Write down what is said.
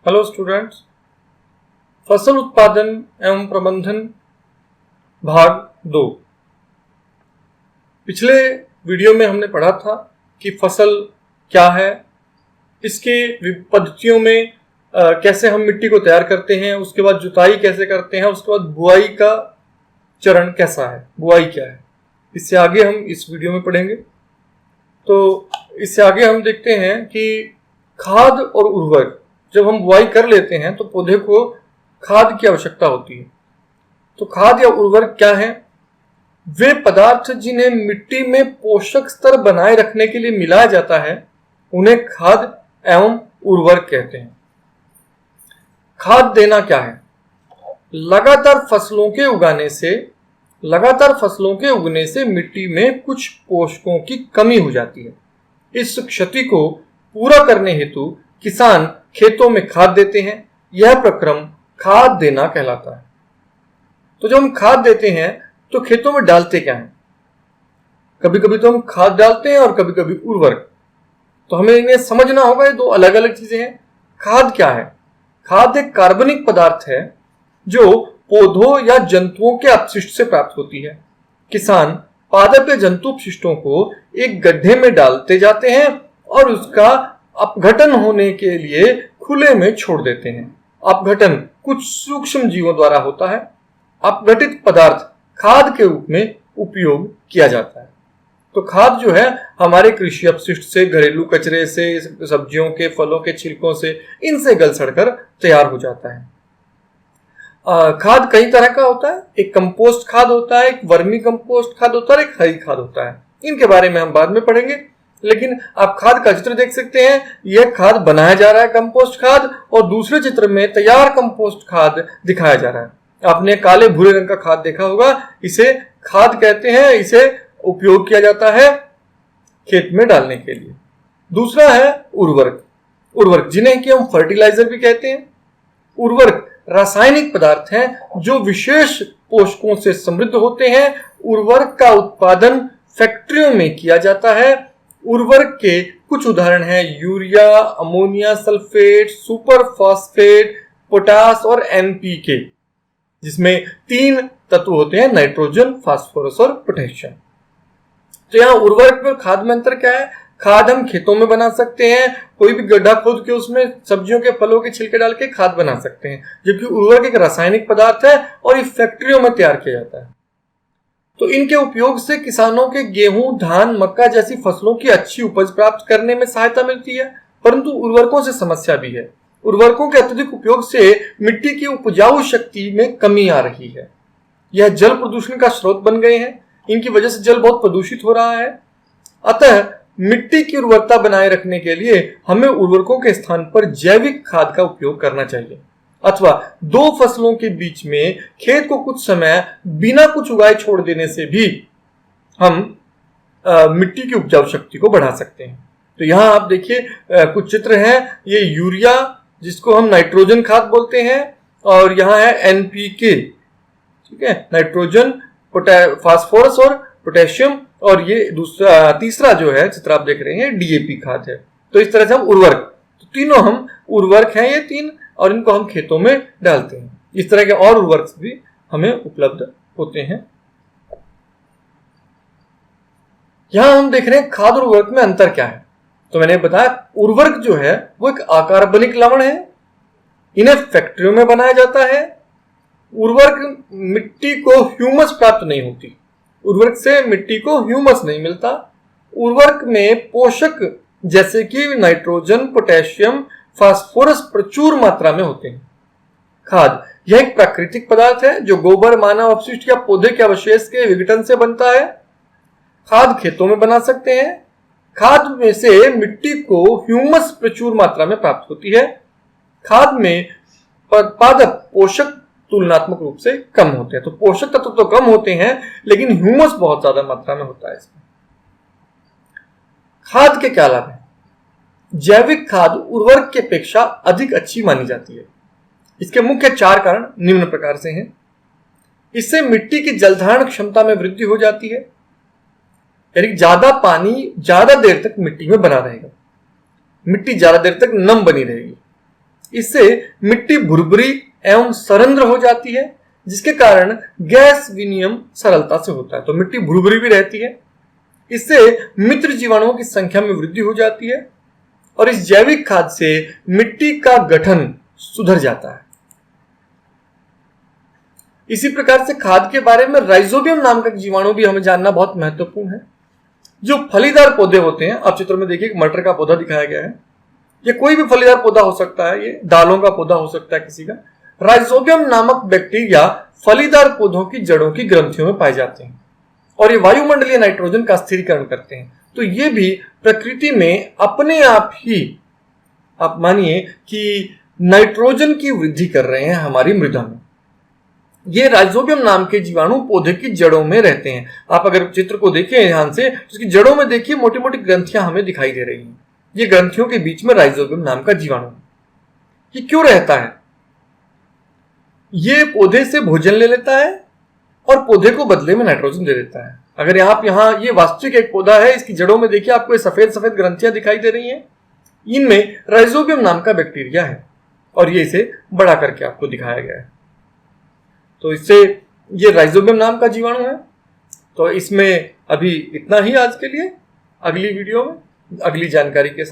Hello students, फसल उत्पादन एवं प्रबंधन भाग 2। पिछले वीडियो में हमने पढ़ा था कि फसल क्या है, इसके पद्धतियों में कैसे हम मिट्टी को तैयार करते हैं, उसके बाद जुताई कैसे करते हैं, उसके बाद बुआई का चरण कैसा है, बुआई क्या है। इससे आगे हम इस वीडियो में पढ़ेंगे। तो इससे आगे हम देखते हैं कि खाद और उर्वरक, जब हम बुआई कर लेते हैं तो पौधे को खाद की आवश्यकता होती है। तो खाद या उर्वरक क्या है? वे पदार्थ जिन्हें मिट्टी में पोषक स्तर बनाए रखने के लिए मिलाया जाता है उन्हें खाद एवं उर्वरक कहते हैं। खाद देना क्या है? लगातार फसलों के उगने से मिट्टी में कुछ पोषकों की कमी हो जाती है। इस क्षति को पूरा करने हेतु किसान खेतों में खाद देते हैं। यह प्रक्रम खाद देना कहलाता है। तो जब हम खाद देते हैं तो खेतों में डालते क्या है? कभी कभी तो हम खाद डालते हैं और कभी कभी उर्वरक। तो हमें इन्हें समझना होगा, ये दो अलग अलग चीजें हैं। खाद क्या है? खाद एक कार्बनिक पदार्थ है जो पौधों या जंतुओं के अपशिष्ट से प्राप्त होती है। किसान पादप या जंतु अपशिष्टों को एक गड्ढे में डालते जाते हैं और उसका अपघटन होने के लिए खुले में छोड़ देते हैं। अपघटन कुछ सूक्ष्म जीवों द्वारा होता है। अपघटित पदार्थ खाद के रूप में उपयोग किया जाता है। तो खाद जो है हमारे कृषि अपशिष्ट से, घरेलू कचरे से, सब्जियों के, फलों के छिलकों से, इनसे गल सड़कर तैयार हो जाता है। खाद कई तरह का होता है। एक कंपोस्ट खाद होता है, एक वर्मी कंपोस्ट खाद होता है, एक हरी खाद होता है। इनके बारे में हम बाद में पढ़ेंगे। लेकिन आप खाद का चित्र देख सकते हैं। यह खाद बनाया जा रहा है, कंपोस्ट खाद, और दूसरे चित्र में तैयार कंपोस्ट खाद दिखाया जा रहा है। आपने काले भूरे रंग का खाद देखा होगा, इसे खाद कहते हैं। इसे उपयोग किया जाता है खेत में डालने के लिए। दूसरा है उर्वरक, जिन्हें कि हम फर्टिलाइजर भी कहते हैं। उर्वरक रासायनिक पदार्थ हैं जो विशेष पोषकों से समृद्ध होते हैं। उर्वरक का उत्पादन फैक्ट्रियों में किया जाता है। उर्वरक के कुछ उदाहरण हैं urea, ammonia sulphate, super phosphate, potash और एनपीके, जिसमें 3 तत्व होते हैं, नाइट्रोजन, फास्फोरस और पोटेशियम। तो यहाँ उर्वरक और खाद में अंतर क्या है? खाद हम खेतों में बना सकते हैं, कोई भी गड्ढा खोद के उसमें सब्जियों के, फलों के छिलके डाल के खाद बना सकते हैं। जबकि उर्वरक एक रासायनिक पदार्थ है और ये फैक्ट्रियों में तैयार किया जाता है। तो इनके उपयोग से किसानों के गेहूं, धान, मक्का जैसी फसलों की अच्छी उपज प्राप्त करने में सहायता मिलती है। परंतु उर्वरकों से समस्या भी है। उर्वरकों के अत्यधिक उपयोग से मिट्टी की उपजाऊ शक्ति में कमी आ रही है। यह जल प्रदूषण का स्रोत बन गए हैं। इनकी वजह से जल बहुत प्रदूषित हो रहा है। अतः मिट्टी की उर्वरता बनाए रखने के लिए हमें उर्वरकों के स्थान पर जैविक खाद का उपयोग करना चाहिए, अथवा 2 फसलों के बीच में खेत को कुछ समय बिना कुछ उगाए छोड़ देने से भी हम मिट्टी की उपजाऊ शक्ति को बढ़ा सकते हैं। तो यहाँ आप देखिए कुछ चित्र हैं। ये यूरिया, जिसको हम नाइट्रोजन खाद बोलते हैं, और यहाँ है एनपीके, ठीक है, नाइट्रोजन, फास्फोरस और पोटेशियम, और ये तीसरा जो है चित्र आप देख रहे हैं डीएपी खाद है। तो इस तरह से हम उर्वरक, तो तीनों हम उर्वरक हैं ये 3, और इनको हम खेतों में डालते हैं। इस तरह के और उर्वरक भी हमें उपलब्ध होते हैं। यहां हम देख रहे हैं खाद और उर्वरक में अंतर क्या है। तो मैंने बताया उर्वरक जो है वो एक अकार्बनिक लवण है। इन्हें फैक्ट्रियों में बनाया जाता है। उर्वरक मिट्टी को ह्यूमस प्राप्त नहीं होती। उर्वरक से मिट्टी को ह्यूमस नहीं मिलता। उर्वरक में पोषक जैसे कि नाइट्रोजन, पोटेशियम, फास्फोरस प्रचुर मात्रा में होते हैं। खाद यह एक प्राकृतिक पदार्थ है जो गोबर, मानव अपशिष्ट या पौधे के अवशेष के विघटन से बनता है। खाद खेतों में बना सकते हैं। खाद में से मिट्टी को ह्यूमस प्रचुर मात्रा में प्राप्त होती है। खाद में पादप पोषक तुलनात्मक रूप से कम होते हैं। तो पोषक तत्व तो कम होते हैं, लेकिन ह्यूमस बहुत ज्यादा मात्रा में होता है इसमें। खाद के क्या लाभ हैं? जैविक खाद उर्वरक की अपेक्षा अधिक अच्छी मानी जाती है। इसके मुख्य 4 कारण निम्न प्रकार से हैं। इससे मिट्टी की जलधारण क्षमता में वृद्धि हो जाती है, यानी ज्यादा पानी ज्यादा देर तक मिट्टी में बना रहेगा। मिट्टी ज्यादा देर तक नम बनी रहेगी। इससे मिट्टी भुरभुरी एवं सरंध्र हो जाती है, जिसके कारण गैस विनिमय सरलता से होता है। तो मिट्टी भुरभुरी भी रहती है। इससे मित्र जीवाणुओं की संख्या में वृद्धि हो जाती है और इस जैविक खाद से मिट्टी का गठन सुधर जाता है। इसी प्रकार से खाद के बारे में राइजोबियम नाम का जीवाणु भी हमें जानना बहुत महत्वपूर्ण है। जो फलीदार पौधे होते हैं, आप चित्र में देखिए मटर का पौधा दिखाया गया है, ये कोई भी फलीदार पौधा हो सकता है, ये दालों का पौधा हो सकता है किसी का। राइजोबियम नामक बैक्टीरिया फलीदार पौधों की जड़ों की ग्रंथियों में पाए जाते हैं और ये वायुमंडलीय नाइट्रोजन का स्थिरीकरण करते हैं। तो ये भी प्रकृति में अपने आप ही, आप मानिए कि नाइट्रोजन की वृद्धि कर रहे हैं हमारी मृदा में। ये राइजोबियम नाम के जीवाणु पौधे की जड़ों में रहते हैं। आप अगर चित्र को देखें ध्यान से, उसकी जड़ों में देखिए मोटी मोटी ग्रंथियां हमें दिखाई दे रही हैं। ये ग्रंथियों के बीच में राइजोबियम नाम का जीवाणु है। ये क्यों रहता है? ये पौधे से भोजन ले लेता है और पौधे को बदले में नाइट्रोजन दे देता है। अगर आप यहाँ, ये वास्तविक एक पौधा है, इसकी जड़ों में देखिए आपको सफेद सफेद ग्रंथियां दिखाई दे रही हैं। इनमें राइजोबियम नाम का बैक्टीरिया है और ये इसे बड़ा करके आपको दिखाया गया है। तो इससे ये राइजोबियम नाम का जीवाणु है। तो इसमें अभी इतना ही आज के लिए। अगली वीडियो में अगली जानकारी के साथ